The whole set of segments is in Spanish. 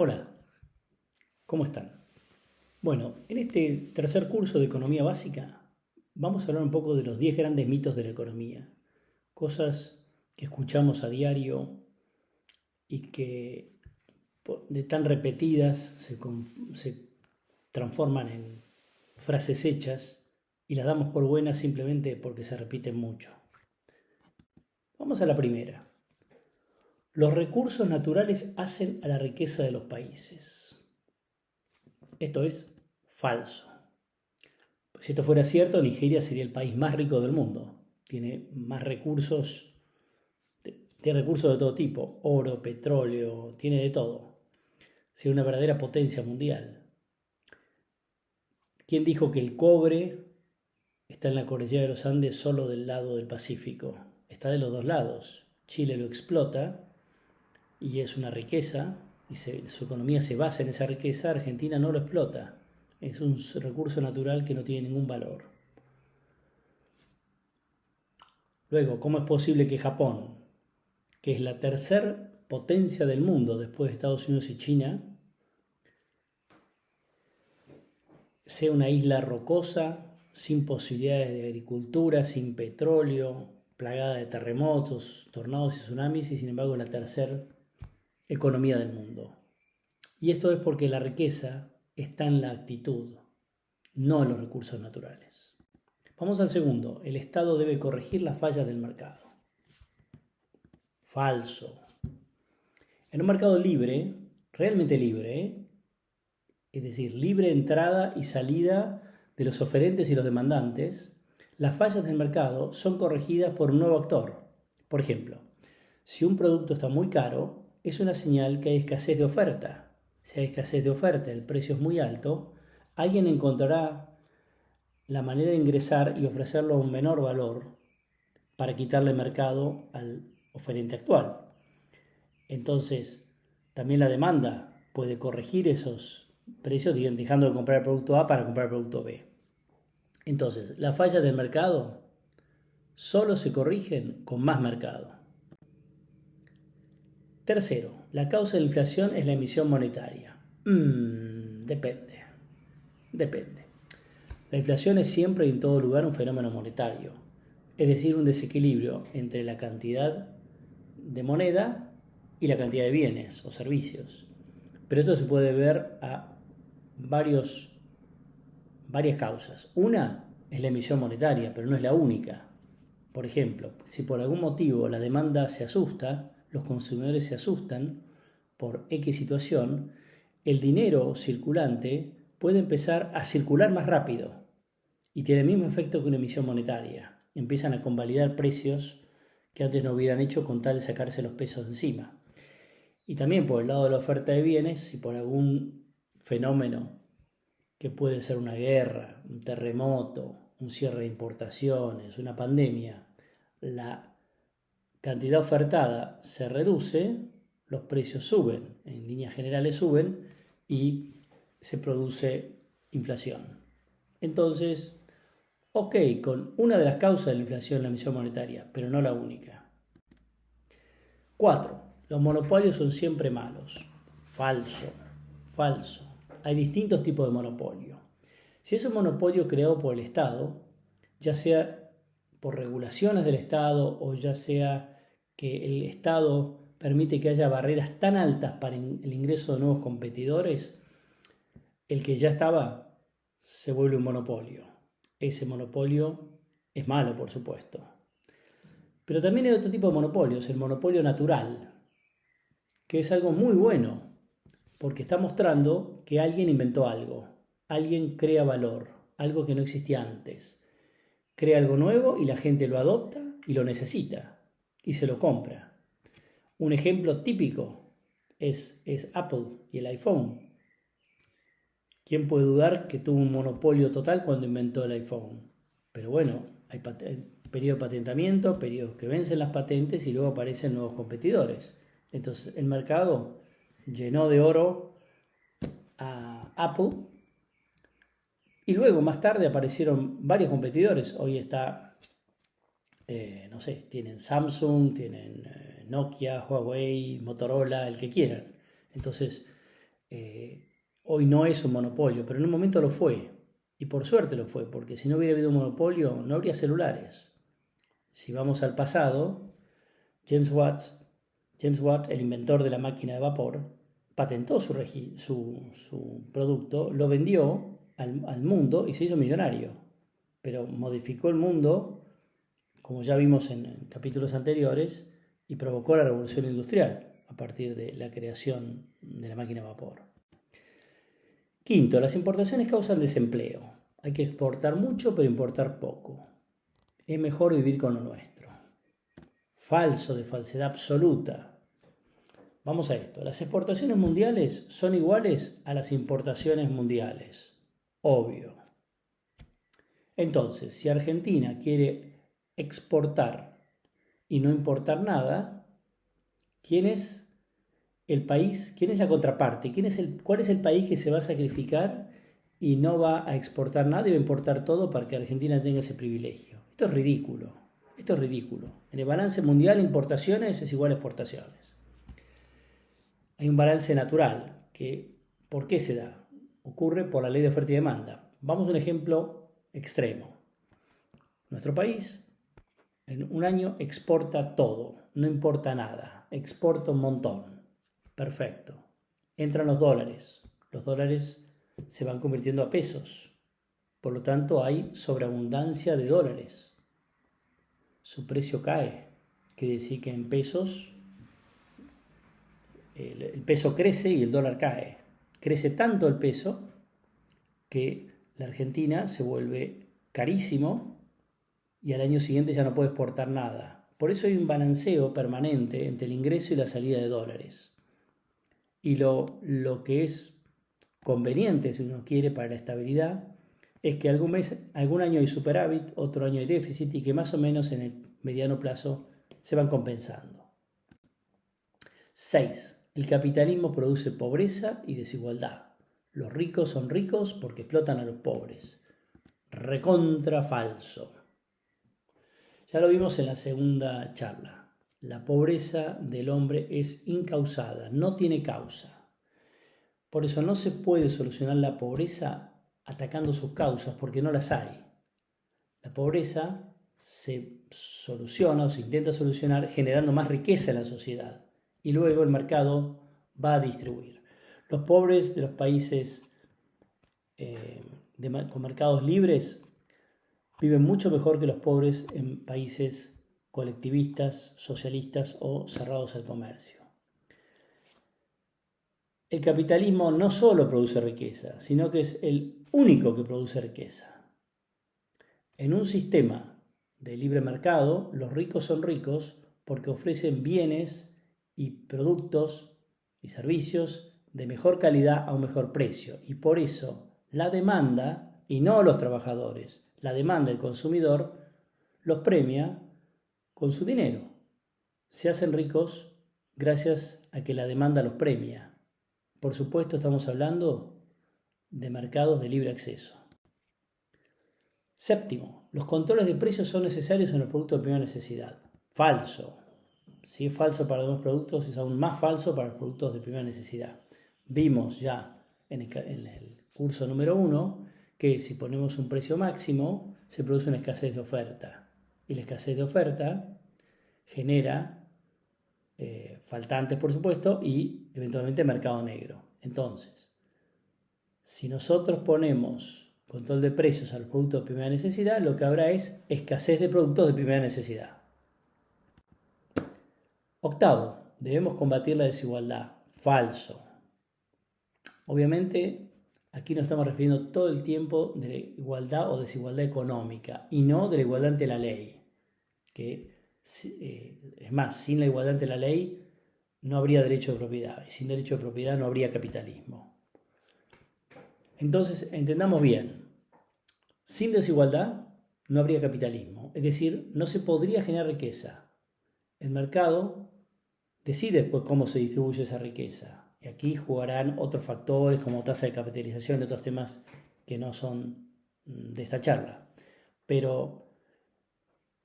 Hola, ¿cómo están? Bueno, en este tercer curso de Economía Básica vamos a hablar un poco de los 10 grandes mitos de la economía, cosas que escuchamos a diario y que de tan repetidas se transforman en frases hechas y las damos por buenas simplemente porque se repiten mucho. Vamos a la primera. Los recursos naturales hacen a la riqueza de los países. Esto es falso. Si esto fuera cierto, Nigeria sería el país más rico del mundo. Tiene más recursos, tiene recursos de todo tipo, oro, petróleo, tiene de todo. Sería una verdadera potencia mundial. ¿Quién dijo que el cobre está en la cordillera de los Andes solo del lado del Pacífico? Está de los dos lados. Chile lo explota y es una riqueza y su economía se basa en esa riqueza. Argentina no lo explota. Es un recurso natural que no tiene ningún valor. Luego, ¿cómo es posible que Japón, que es la tercera potencia del mundo después de Estados Unidos y China, sea una isla rocosa, sin posibilidades de agricultura, sin petróleo, plagada de terremotos, tornados y tsunamis, y sin embargo la tercera economía del mundo? Y esto es porque la riqueza está en la actitud, no en los recursos naturales. Vamos al segundo. El Estado debe corregir las fallas del mercado. Falso. En un mercado libre, realmente libre, es decir, libre entrada y salida de los oferentes y los demandantes, las fallas del mercado son corregidas por un nuevo actor. Por ejemplo, si un producto está muy caro, es una señal que hay escasez de oferta. Si hay escasez de oferta, el precio es muy alto, alguien encontrará la manera de ingresar y ofrecerlo a un menor valor para quitarle mercado al oferente actual. Entonces, también la demanda puede corregir esos precios, dejando de comprar el producto A para comprar el producto B. Entonces, las fallas del mercado solo se corrigen con más mercado. Tercero, la causa de la inflación es la emisión monetaria. Depende. Depende. La inflación es siempre y en todo lugar un fenómeno monetario, es decir, un desequilibrio entre la cantidad de moneda y la cantidad de bienes o servicios. Pero esto se puede ver a varias causas. Una es la emisión monetaria, pero no es la única. Por ejemplo, si por algún motivo la demanda se asusta, los consumidores se asustan por X situación, el dinero circulante puede empezar a circular más rápido y tiene el mismo efecto que una emisión monetaria. Empiezan a convalidar precios que antes no hubieran hecho con tal de sacarse los pesos de encima. Y también por el lado de la oferta de bienes, si por algún fenómeno que puede ser una guerra, un terremoto, un cierre de importaciones, una pandemia, la cantidad ofertada se reduce, los precios suben, en líneas generales suben y se produce inflación. Entonces, ok, con una de las causas de la inflación, la emisión monetaria, pero no la única. 4. Los monopolios son siempre malos. Falso, falso. Hay distintos tipos de monopolio. Si es un monopolio creado por el Estado, ya sea por regulaciones del Estado o ya sea que el Estado permite que haya barreras tan altas para el ingreso de nuevos competidores, el que ya estaba se vuelve un monopolio. Ese monopolio es malo, por supuesto. Pero también hay otro tipo de monopolios, el monopolio natural, que es algo muy bueno, porque está mostrando que alguien inventó algo, alguien crea valor, algo que no existía antes. Crea algo nuevo y la gente lo adopta y lo necesita y se lo compra. Un ejemplo típico es Apple y el iPhone. ¿Quién puede dudar que tuvo un monopolio total cuando inventó el iPhone? Pero bueno, hay periodo de patentamiento, periodos que vencen las patentes y luego aparecen nuevos competidores. Entonces el mercado llenó de oro a Apple y luego más tarde aparecieron varios competidores. Hoy está, no sé, tienen Samsung, tienen Nokia, Huawei, Motorola, el que quieran. Entonces hoy no es un monopolio, pero en un momento lo fue. Y por suerte lo fue, porque si no hubiera habido un monopolio, no habría celulares. Si vamos al pasado, James Watt, el inventor de la máquina de vapor, patentó su producto, lo vendió al mundo y se hizo millonario. Pero modificó el mundo, como ya vimos en capítulos anteriores, y provocó la revolución industrial a partir de la creación de la máquina de vapor. Quinto, las importaciones causan desempleo. Hay que exportar mucho, pero importar poco. Es mejor vivir con lo nuestro. Falso, de falsedad absoluta. Vamos a esto. Las exportaciones mundiales son iguales a las importaciones mundiales. Obvio. Entonces, si Argentina quiere exportar y no importar nada, ¿quién es el país? ¿Quién es la contraparte? ¿Cuál es el país que se va a sacrificar y no va a exportar nada y va a importar todo para que Argentina tenga ese privilegio? Esto es ridículo. Esto es ridículo. En el balance mundial, importaciones es igual a exportaciones. Hay un balance natural que, ¿por qué se da? Ocurre por la ley de oferta y demanda. Vamos a un ejemplo extremo. Nuestro país en un año exporta todo, no importa nada, exporta un montón. Perfecto. Entran los dólares se van convirtiendo a pesos, por lo tanto hay sobreabundancia de dólares. Su precio cae, quiere decir que en pesos el peso crece y el dólar cae. Crece tanto el peso que la Argentina se vuelve carísimo y al año siguiente ya no puede exportar nada. Por eso hay un balanceo permanente entre el ingreso y la salida de dólares. Y lo que es conveniente, si uno quiere, para la estabilidad, es que algún año hay superávit, otro año hay déficit y que más o menos en el mediano plazo se van compensando. 6. El capitalismo produce pobreza y desigualdad. Los ricos son ricos porque explotan a los pobres. Recontra falso. Ya lo vimos en la segunda charla. La pobreza del hombre es incausada, no tiene causa. Por eso no se puede solucionar la pobreza atacando sus causas, porque no las hay. La pobreza se soluciona o se intenta solucionar generando más riqueza en la sociedad y luego el mercado va a distribuir. Los pobres de los países con mercados libres viven mucho mejor que los pobres en países colectivistas, socialistas o cerrados al comercio. El capitalismo no solo produce riqueza, sino que es el único que produce riqueza. En un sistema de libre mercado, los ricos son ricos porque ofrecen bienes y productos y servicios de mejor calidad a un mejor precio. Y por eso la demanda, y no los trabajadores, la demanda del consumidor, los premia con su dinero. Se hacen ricos gracias a que la demanda los premia. Por supuesto, estamos hablando de mercados de libre acceso. Séptimo, los controles de precios son necesarios en los productos de primera necesidad. Falso. Si es falso para los productos, es aún más falso para los productos de primera necesidad. Vimos ya en el curso número 1 que si ponemos un precio máximo, se produce una escasez de oferta. Y la escasez de oferta genera faltantes, por supuesto, y eventualmente mercado negro. Entonces, si nosotros ponemos control de precios a los productos de primera necesidad, lo que habrá es escasez de productos de primera necesidad. Octavo, debemos combatir la desigualdad. Falso. Obviamente, aquí nos estamos refiriendo todo el tiempo de la igualdad o desigualdad económica y no de la igualdad ante la ley, que es más, sin la igualdad ante la ley no habría derecho de propiedad y sin derecho de propiedad no habría capitalismo. Entonces, entendamos bien, sin desigualdad no habría capitalismo, es decir, no se podría generar riqueza. El mercado decide después cómo se distribuye esa riqueza y aquí jugarán otros factores como tasa de capitalización y otros temas que no son de esta charla. Pero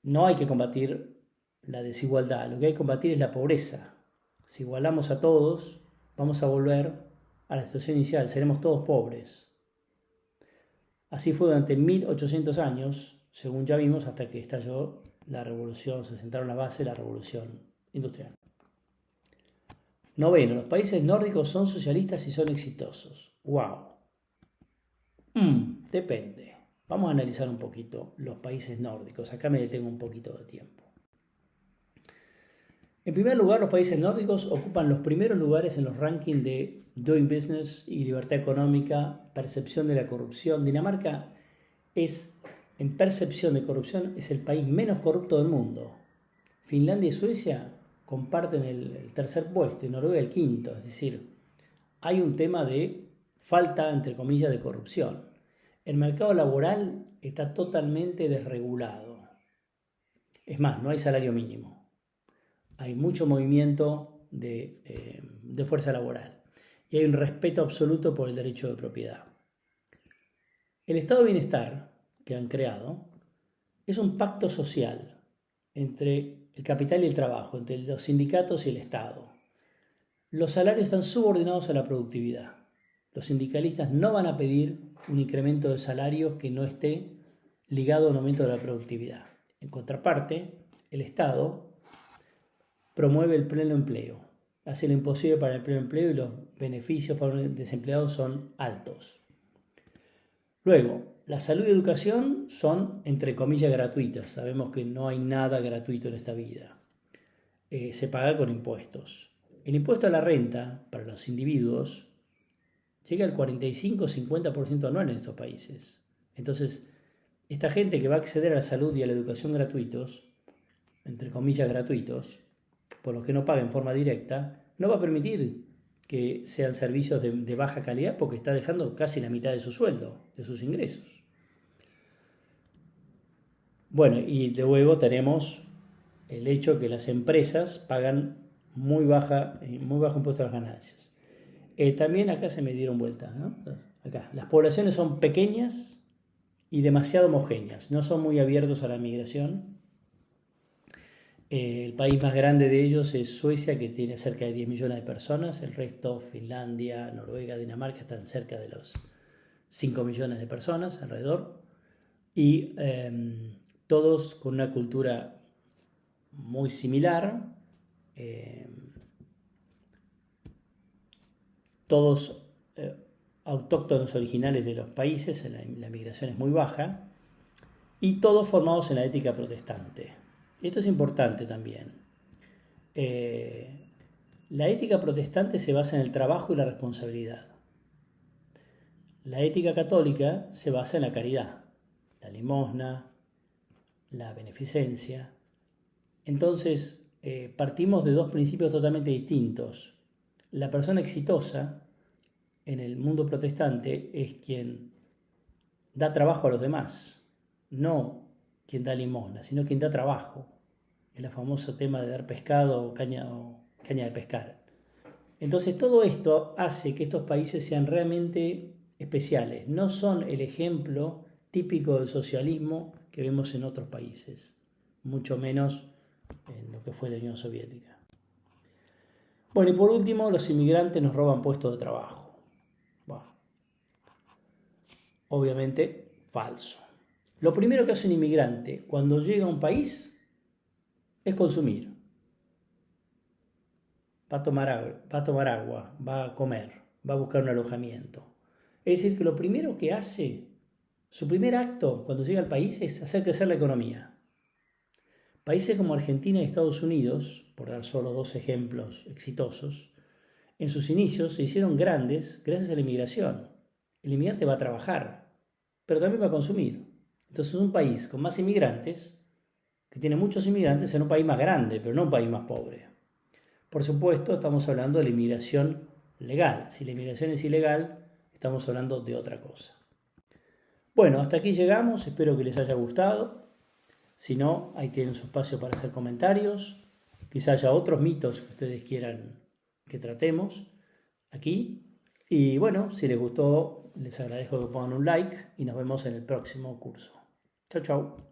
no hay que combatir la desigualdad, lo que hay que combatir es la pobreza. Si igualamos a todos, vamos a volver a la situación inicial, seremos todos pobres. Así fue durante 1800 años, según ya vimos, hasta que estalló la revolución, se sentaron las bases de la revolución industrial. Noveno, los países nórdicos son socialistas y son exitosos. ¡Wow! Depende. Vamos a analizar un poquito los países nórdicos. Acá me detengo un poquito de tiempo. En primer lugar, los países nórdicos ocupan los primeros lugares en los rankings de Doing Business y libertad económica, percepción de la corrupción. Dinamarca es, en percepción de corrupción, es el país menos corrupto del mundo. Finlandia y Suecia comparten el tercer puesto y Noruega el quinto. Es decir, hay un tema de falta, entre comillas, de corrupción. El mercado laboral está totalmente desregulado. Es más, no hay salario mínimo. Hay mucho movimiento de fuerza laboral. Y hay un respeto absoluto por el derecho de propiedad. El estado de bienestar que han creado es un pacto social entre el capital y el trabajo, entre los sindicatos y el Estado. Los salarios están subordinados a la productividad. Los sindicalistas no van a pedir un incremento de salarios que no esté ligado a un aumento de la productividad. En contraparte, el Estado promueve el pleno empleo, hace lo imposible para el pleno empleo y los beneficios para los desempleados son altos. Luego, la salud y educación son, entre comillas, gratuitas. Sabemos que no hay nada gratuito en esta vida. Se paga con impuestos. El impuesto a la renta para los individuos llega al 45-50% anual en estos países. Entonces, esta gente que va a acceder a la salud y a la educación gratuitos, entre comillas gratuitos, por los que no paga en forma directa, no va a permitir que sean servicios de baja calidad porque está dejando casi la mitad de su sueldo, de sus ingresos. Bueno, y luego tenemos el hecho que las empresas pagan muy bajo impuesto a las ganancias. También acá se me dieron vuelta, ¿no? Acá, las poblaciones son pequeñas y demasiado homogéneas, no son muy abiertos a la migración. El país más grande de ellos es Suecia, que tiene cerca de 10 millones de personas. El resto, Finlandia, Noruega, Dinamarca, están cerca de los 5 millones de personas alrededor. Y todos con una cultura muy similar. Todos autóctonos originales de los países, la migración es muy baja. Y todos formados en la ética protestante. Esto es importante también. La ética protestante se basa en el trabajo y la responsabilidad. La ética católica se basa en la caridad, la limosna, la beneficencia. Entonces, partimos de dos principios totalmente distintos. La persona exitosa en el mundo protestante es quien da trabajo a los demás, no quien da limosna, sino quien da trabajo. El famoso tema de dar pescado o caña de pescar. Entonces todo esto hace que estos países sean realmente especiales. No son el ejemplo típico del socialismo que vemos en otros países, mucho menos en lo que fue la Unión Soviética. Bueno, y por último, los inmigrantes nos roban puestos de trabajo. Bueno, obviamente falso. Lo primero que hace un inmigrante cuando llega a un país es consumir. Va a tomar agua, va a comer, va a buscar un alojamiento. Es decir, que lo primero que hace, su primer acto cuando llega al país es hacer crecer la economía. Países como Argentina y Estados Unidos, por dar solo dos ejemplos exitosos, en sus inicios se hicieron grandes gracias a la inmigración. El inmigrante va a trabajar, pero también va a consumir. Entonces un país con más inmigrantes, que tiene muchos inmigrantes, es un país más grande, pero no un país más pobre. Por supuesto, estamos hablando de la inmigración legal. Si la inmigración es ilegal, estamos hablando de otra cosa. Bueno, hasta aquí llegamos. Espero que les haya gustado. Si no, ahí tienen su espacio para hacer comentarios. Quizá haya otros mitos que ustedes quieran que tratemos aquí. Y bueno, si les gustó, les agradezco que pongan un like y nos vemos en el próximo curso. Chau, chau.